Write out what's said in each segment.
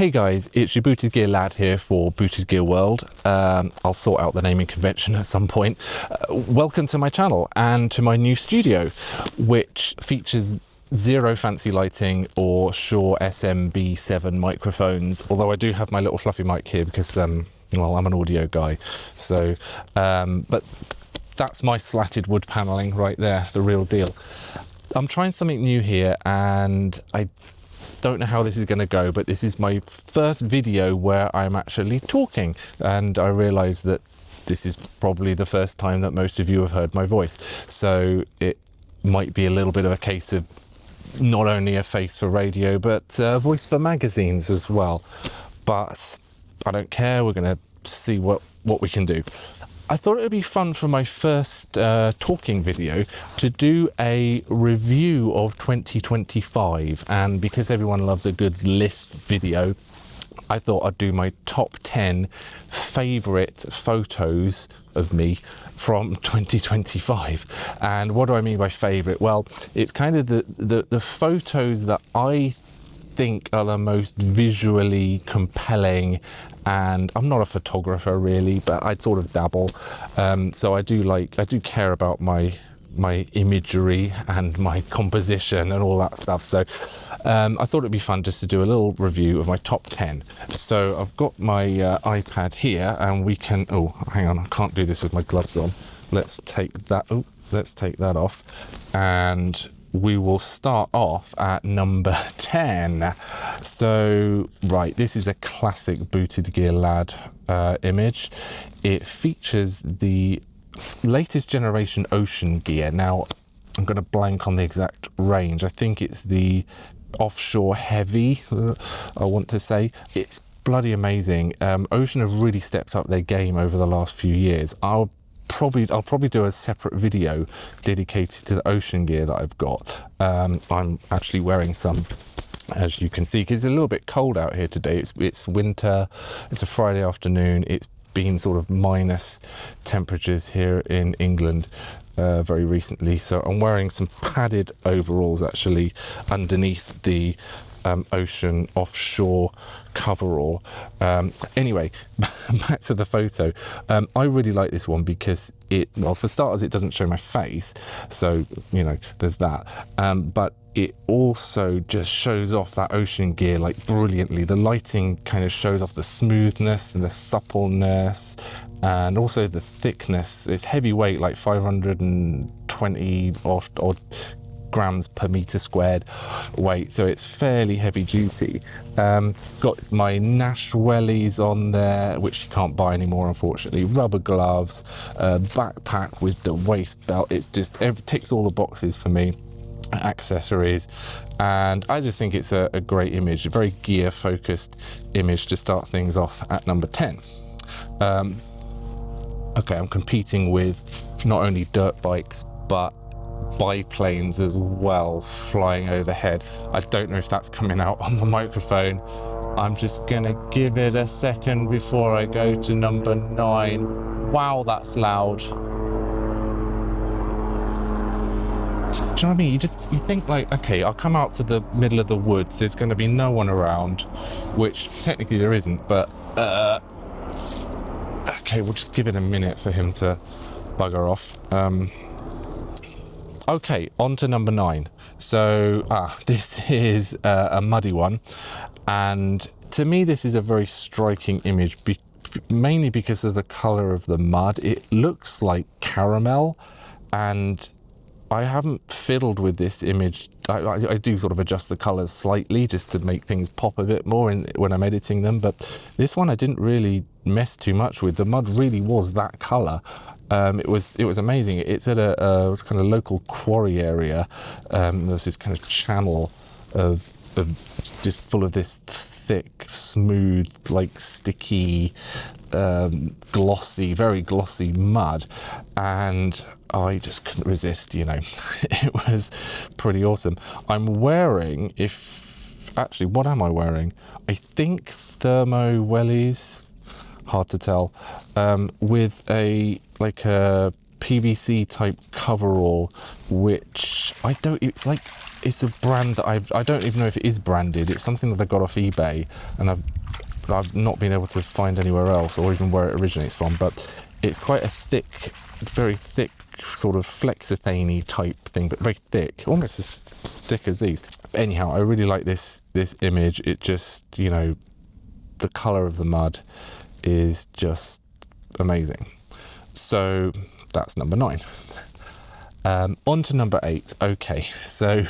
Hey guys, it's your Booted Gear lad here for Booted Gear World. I'll sort out the naming convention at some point. Welcome to my channel and to my new studio, which features zero fancy lighting or Shure SMB7 microphones, although I do have my little fluffy mic here because, well, I'm an audio guy. So, but that's my slatted wood paneling right there, the real deal. I'm trying something new here and I don't know how this is going to go, but this is my first video where I'm actually talking, and I realise that this is probably the first time that most of you have heard my voice, so it might be a little bit of a case of not only a face for radio but a voice for magazines as well. But I don't care, we're going to see what we can do. I thought it would be fun for my first talking video to do a review of 2025, and because everyone loves a good list video, I thought I'd do my top 10 favourite photos of me from 2025. And what do I mean by favourite? Well, it's kind of the photos that I think are the most visually compelling, and I'm not a photographer really, but I'd sort of dabble, so I do care about my imagery and my composition and all that stuff. So I thought it'd be fun just to do a little review of my top 10. So I've got my iPad here, and we can, oh hang on, I can't do this with my gloves on. Let's take that off, and we will start off at number 10. So, right, this is a classic Booted Gear lad image. It features the latest generation Ocean gear. Now, I'm going to blank on the exact range. I think it's the offshore heavy, I want to say. It's bloody amazing. Ocean have really stepped up their game over the last few years. I'll probably do a separate video dedicated to the Ocean gear that I've got. I'm actually wearing some, as you can see, because it's a little bit cold out here today. It's winter, it's a Friday afternoon, it's been sort of minus temperatures here in England very recently, so I'm wearing some padded overalls actually underneath the Ocean offshore coverall. Anyway, back to the photo. I really like this one because well, for starters, it doesn't show my face, so you know there's that, but it also just shows off that Ocean gear like brilliantly. The lighting kind of shows off the smoothness and the suppleness, and also the thickness. It's heavyweight, like 520 odd grams per meter squared weight, so it's fairly heavy duty. Got my Nash wellies on there, which you can't buy anymore unfortunately, rubber gloves, backpack with the waist belt. It's just, it ticks all the boxes for me, accessories, and I just think it's a great image, a very gear focused image to start things off at number 10. Okay, I'm competing with not only dirt bikes but biplanes as well flying overhead. I don't know if that's coming out on the microphone. I'm just gonna give it a second before I go to number 9. Wow, that's loud. Do you know what I mean? You think like, okay, I'll come out to the middle of the woods, there's going to be no one around, which technically there isn't, but okay, we'll just give it a minute for him to bugger off. Okay, on to number 9. So this is a muddy one, and to me this is a very striking image, mainly because of the colour of the mud. It looks like caramel, and I haven't fiddled with this image. I do sort of adjust the colours slightly just to make things pop a bit more when I'm editing them, but this one I didn't really mess too much with. The mud really was that colour. It was amazing. It's at a kind of local quarry area. There's this kind of channel of just full of this thick, smooth, like sticky, glossy, very glossy mud, and I just couldn't resist, you know. It was pretty awesome. I'm wearing, actually, what am I wearing? I think thermo wellies, hard to tell, with a PVC type coverall, which it's like it's a brand that I don't even know if it is branded. It's something that I got off eBay, and I've not been able to find anywhere else, or even where it originates from. But it's quite a thick, very thick, sort of flexithane type thing, but very thick, almost as thick as these. Anyhow, I really like this image. It just, you know, the colour of the mud is just amazing. So that's number 9. On to number 8. Okay, so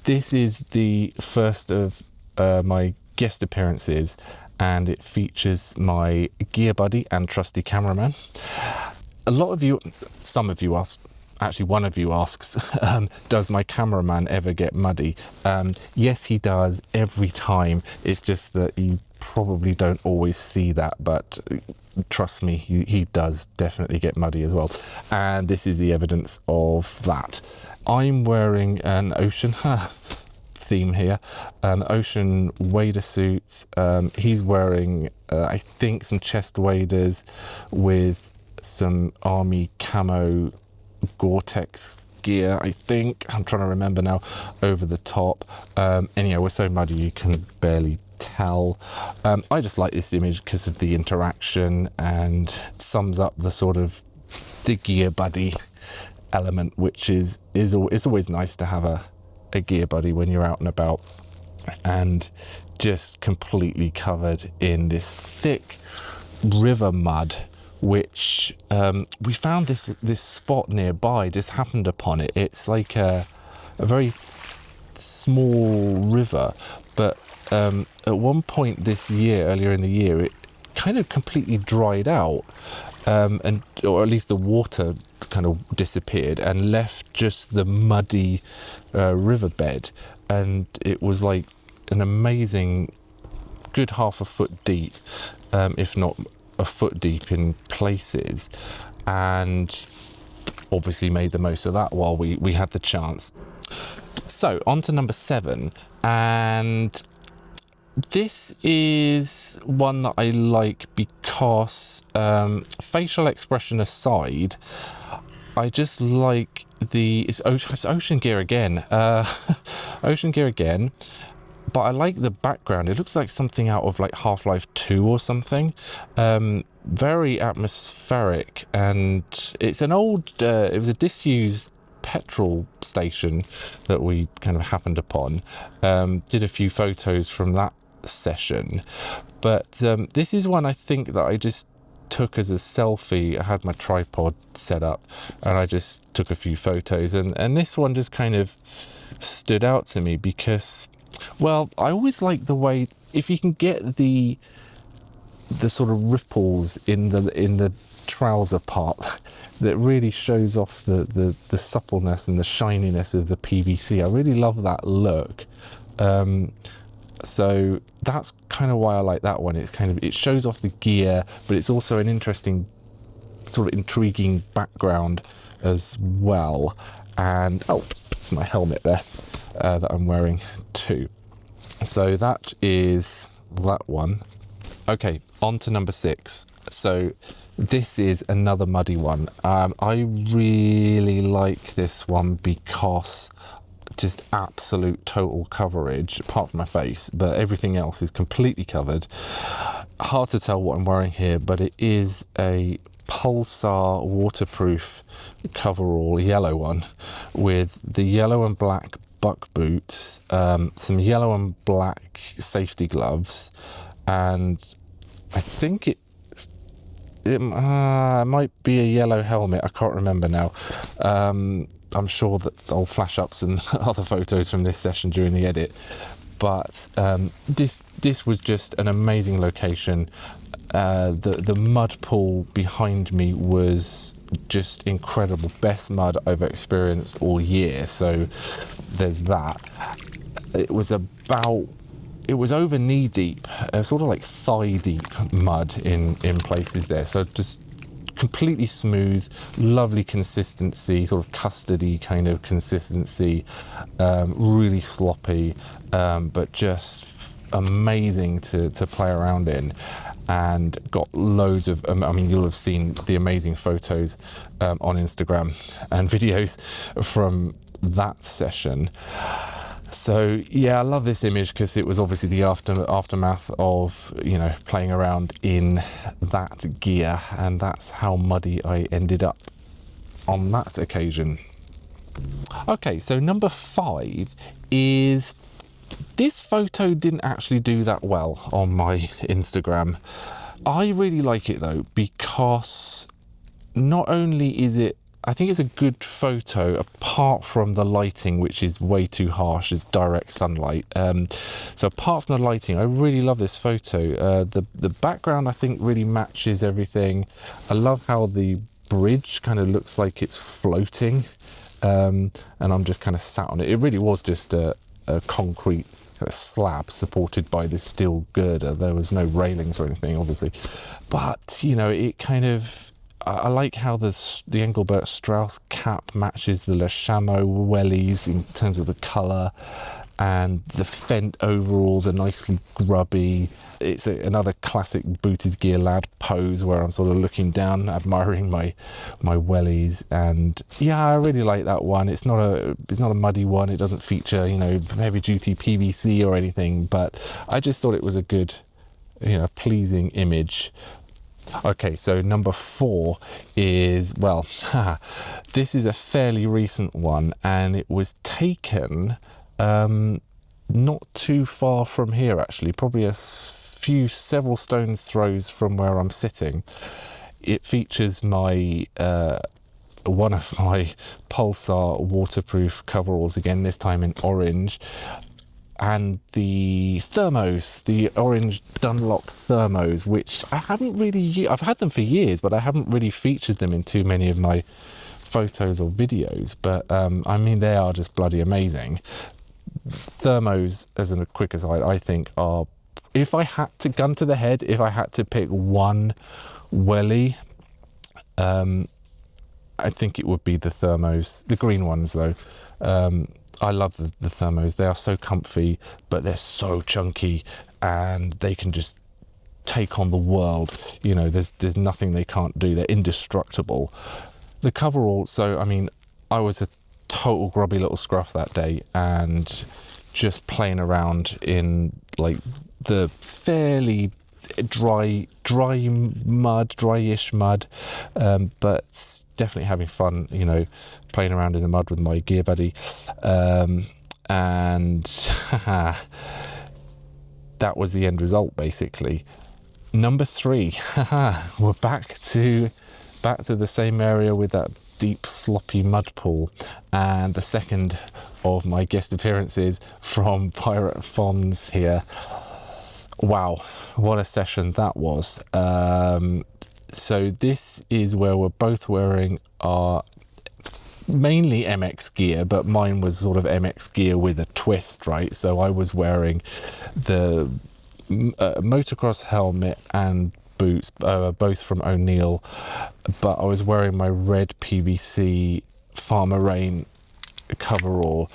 this is the first of my guest appearances, and it features my gear buddy and trusty cameraman. A lot of you, some of you ask, actually one of you asks, does my cameraman ever get muddy? Yes, he does every time. It's just that you probably don't always see that, but trust me, he does definitely get muddy as well. And this is the evidence of that. I'm wearing an ocean theme here, an ocean wader suit. He's wearing, I think, some chest waders with some army camo Gore-Tex gear, I think. I'm trying to remember now, over the top. Anyhow, we're so muddy you can barely tell. I just like this image because of the interaction, and sums up the sort of the gear buddy element, which is always nice to have a gear buddy when you're out and about, and just completely covered in this thick river mud, which we found this spot nearby, just happened upon it. It's like a very small river, but at one point this year, earlier in the year, it kind of completely dried out, and or at least the water kind of disappeared and left just the muddy riverbed, and it was like an amazing good half a foot deep, if not a foot deep in places, and obviously made the most of that while we had the chance. So on to number 7, and this is one that I like because, facial expression aside, I just like it's ocean gear again, ocean gear again. But I like the background. It looks like something out of like Half-Life 2 or something. Very atmospheric, and it's an old, it was a disused petrol station that we kind of happened upon. Did a few photos from that session. But this is one I think that I just took as a selfie. I had my tripod set up and I just took a few photos, and this one just kind of stood out to me because, well, I always like the way, if you can get the sort of ripples in the trouser part that really shows off the suppleness and the shininess of the PVC. I really love that look. So that's kind of why I like that one. It shows off the gear, but it's also an interesting, sort of intriguing background as well. And oh, it's my helmet there that I'm wearing too. So that is that one. Okay, on to number 6. So this is another muddy one. I really like this one because just absolute total coverage, apart from my face, but everything else is completely covered. Hard to tell what I'm wearing here, but it is a Pulsar waterproof coverall, yellow one, with the yellow and black buck boots, some yellow and black safety gloves, and I think it might be a yellow helmet. I can't remember now. I'm sure that I'll flash up some other photos from this session during the edit. But this was just an amazing location. The mud pool behind me was just incredible. Best mud I've experienced all year. So there's that. It was over knee deep, sort of like thigh deep mud in places there. So just completely smooth, lovely consistency, sort of custardy kind of consistency, really sloppy, but just amazing to play around in. And got loads of, I mean, you'll have seen the amazing photos on Instagram and videos from that session. So yeah, I love this image because it was obviously the aftermath of, you know, playing around in that gear, and that's how muddy I ended up on that occasion. Okay, so number 5 is, this photo didn't actually do that well on my Instagram. I really like it though, because not only is it, I think it's a good photo apart from the lighting, which is way too harsh. It's direct sunlight. So apart from the lighting, I really love this photo. The background, I think, really matches everything. I love how the bridge kind of looks like it's floating, and I'm just kind of sat on it. It really was just a concrete kind of slab supported by this steel girder. There was no railings or anything, obviously. But, you know, it kind of, I like how the Engelbert Strauss cap matches the Le Chameau wellies in terms of the colour, and the Fendt overalls are nicely grubby. It's another classic booted gear lad pose where I'm sort of looking down, admiring my wellies, and yeah, I really like that one. It's not a muddy one. It doesn't feature, you know, heavy duty PVC or anything, but I just thought it was a good, you know, pleasing image. Okay, so number 4 is, well, this is a fairly recent one, and it was taken not too far from here, actually, probably several stones throws from where I'm sitting. It features my one of my Pulsar waterproof coveralls, again this time in orange, and the thermos, the orange Dunlop thermos, which I haven't really, I've had them for years, but I haven't really featured them in too many of my photos or videos. But I mean, they are just bloody amazing. Thermos, as a quick aside, I think are, if I had to, gun to the head, if I had to pick one welly, I think it would be the thermos, the green ones though. I love the thermos. They are so comfy, but they're so chunky, and they can just take on the world. You know, there's nothing they can't do. They're indestructible. The coverall, so I mean, I was a total grubby little scruff that day, and just playing around in like the fairly dryish mud, but definitely having fun, you know, playing around in the mud with my gear buddy, and that was the end result basically. Number 3, we're back to the same area with that deep sloppy mud pool, and the second of my guest appearances from Pirate Fonz here. Wow, what a session that was. So this is where we're both wearing our mainly MX gear, but mine was sort of MX gear with a twist, right? So I was wearing the motocross helmet and boots, both from O'Neill, but I was wearing my red PVC Farmer Rain coverall,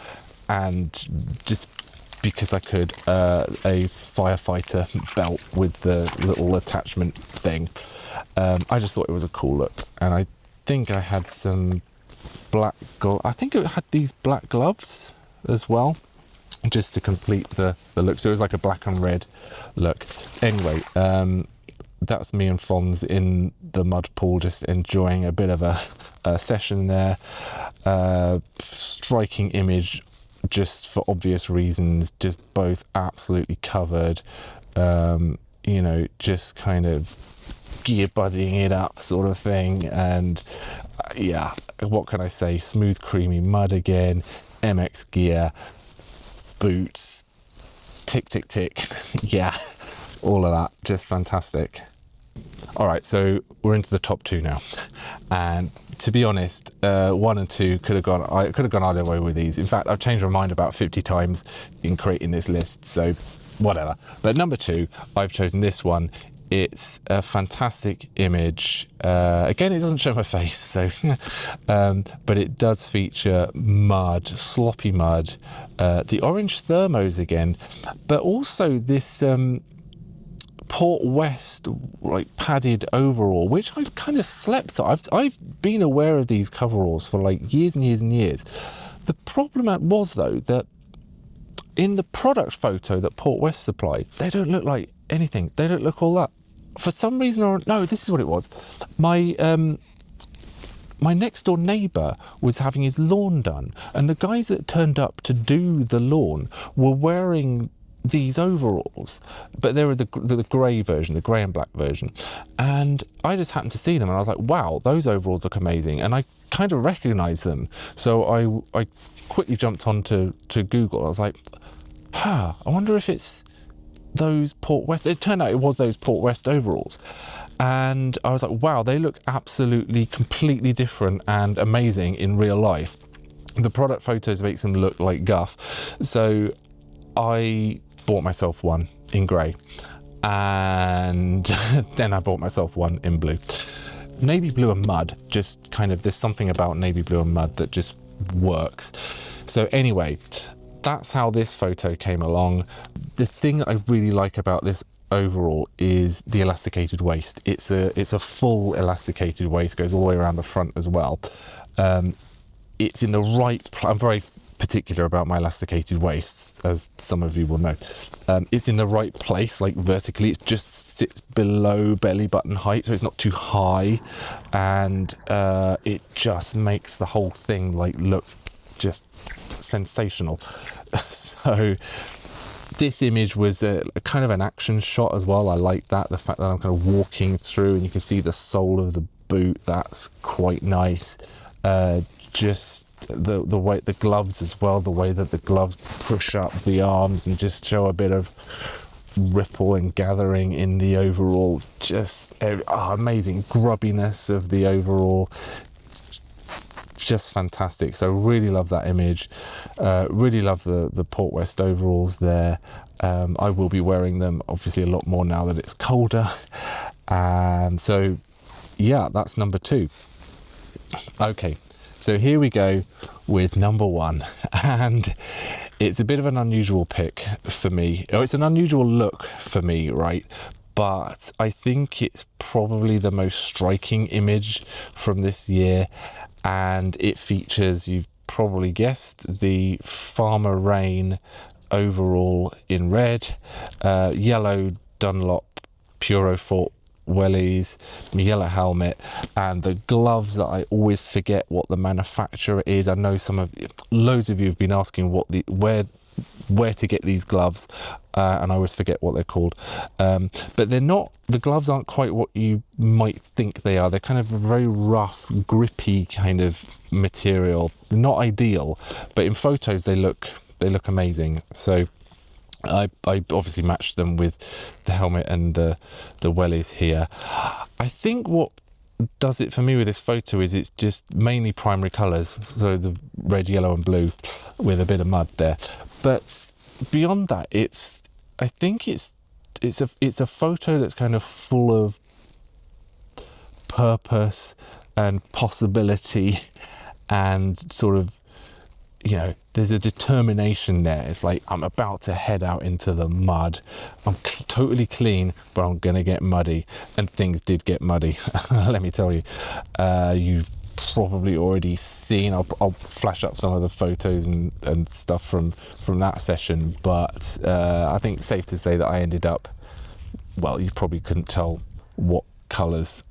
and just because I could, a firefighter belt with the little attachment thing. I just thought it was a cool look, and I think I had some I think it had these black gloves as well, just to complete the look. So it was like a black and red look. Anyway, that's me and Fonz in the mud pool, just enjoying a bit of a session there. Striking image, just for obvious reasons, just both absolutely covered, you know, just kind of gear buddying it up sort of thing. And yeah, what can I say? Smooth, creamy mud again, MX gear, boots, tick, tick, tick. Yeah, all of that, just fantastic. All right, so we're into the top 2 now, and to be honest, 1 and 2 could have gone either way with these. In fact, I've changed my mind about 50 times in creating this list, so whatever. But number 2, I've chosen this one. It's a fantastic image. Again, it doesn't show my face, so but it does feature mud, sloppy mud, the orange thermos again, but also this Port West like padded overall, which I've kind of slept on. I've been aware of these coveralls for like years and years and years, The problem was, though, that in the product photo that Port West supplied, they don't look like anything. They don't look all that. For some reason or no, this is what it was. My next door neighbour was having his lawn done, and the guys that turned up to do the lawn were wearing these overalls, but they were the grey version, the grey and black version. And I just happened to see them, and I was like, wow, those overalls look amazing. And I kind of recognised them. So I quickly jumped onto Google. I was like, I wonder if it's those Port West. It turned out it was those Port West overalls. And I was like, wow, they look absolutely completely different and amazing in real life. The product photos makes them look like guff. So I bought myself one in grey, and then I bought myself one in blue. Navy blue and mud, just kind of, there's something about navy blue and mud that just works. So anyway, that's how this photo came along. The thing that I really like about this overall is the elasticated waist. It's a full elasticated waist, goes all the way around the front as well. It's in the right, I'm very particular about my elasticated waists, as some of you will know. It's in the right place, like vertically. It just sits below belly button height, so it's not too high, and it just makes the whole thing like look just sensational. So this image was a kind of an action shot as well. I like that, the fact that I'm kind of walking through and you can see the sole of the boot. That's quite nice. Just the way the gloves as well, the way that the gloves push up the arms and just show a bit of ripple and gathering in the overall. Just amazing grubbiness of the overall. Just fantastic. So really love that image. Really love the Port West overalls there. I will be wearing them obviously a lot more now that it's colder. And so yeah, that's number 2. Okay, so here we go with number 1, and it's a bit of an unusual pick for me. It's an unusual look for me, right? But I think it's probably the most striking image from this year, and it features, you've probably guessed, the Farmer Rain overall in red, yellow Dunlop Purofort wellies, yellow helmet, and the gloves that I always forget what the manufacturer is. I know loads of you have been asking where to get these gloves, and I always forget what they're called. But they're not, the gloves aren't quite what you might think they are. They're kind of a very rough, grippy kind of material. They're not ideal, but in photos they look amazing. So I obviously matched them with the helmet and the wellies here. I think what does it for me with this photo is it's just mainly primary colours, so the red, yellow and blue with a bit of mud there. But beyond that, I think it's a photo that's kind of full of purpose and possibility, and sort of, you know, there's a determination there. It's like, I'm about to head out into the mud. I'm totally clean, but I'm gonna get muddy. And things did get muddy, let me tell you. You've probably already seen, I'll flash up some of the photos and stuff from that session, but I think it's safe to say that I ended up, well, you probably couldn't tell what colours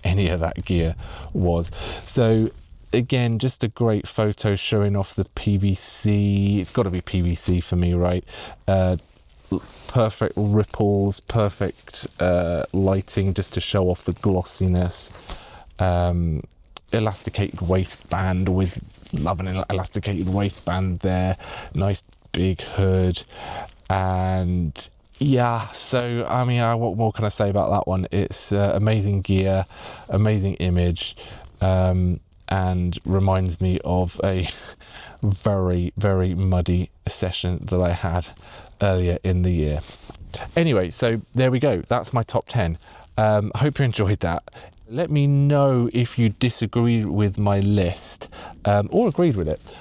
any of that gear was. So again, just a great photo showing off the PVC. It's got to be PVC for me, right? Perfect ripples, perfect lighting just to show off the glossiness. Elasticated waistband, always love an elasticated waistband there. Nice big hood. And yeah, so I mean, what more can I say about that one? It's amazing gear, amazing image. And reminds me of a very, very muddy session that I had earlier in the year. Anyway, so there we go. That's my top 10. I hope you enjoyed that. Let me know if you disagreed with my list, or agreed with it,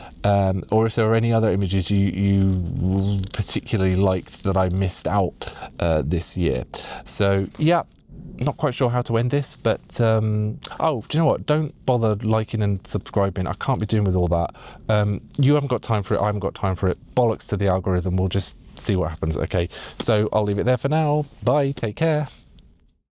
or if there are any other images you particularly liked that I missed out this year. So yeah, not quite sure how to end this, but oh, do you know what? Don't bother liking and subscribing. I can't be doing with all that. You haven't got time for it. I haven't got time for it. Bollocks to the algorithm. We'll just see what happens. Okay, so I'll leave it there for now. Bye. Take care.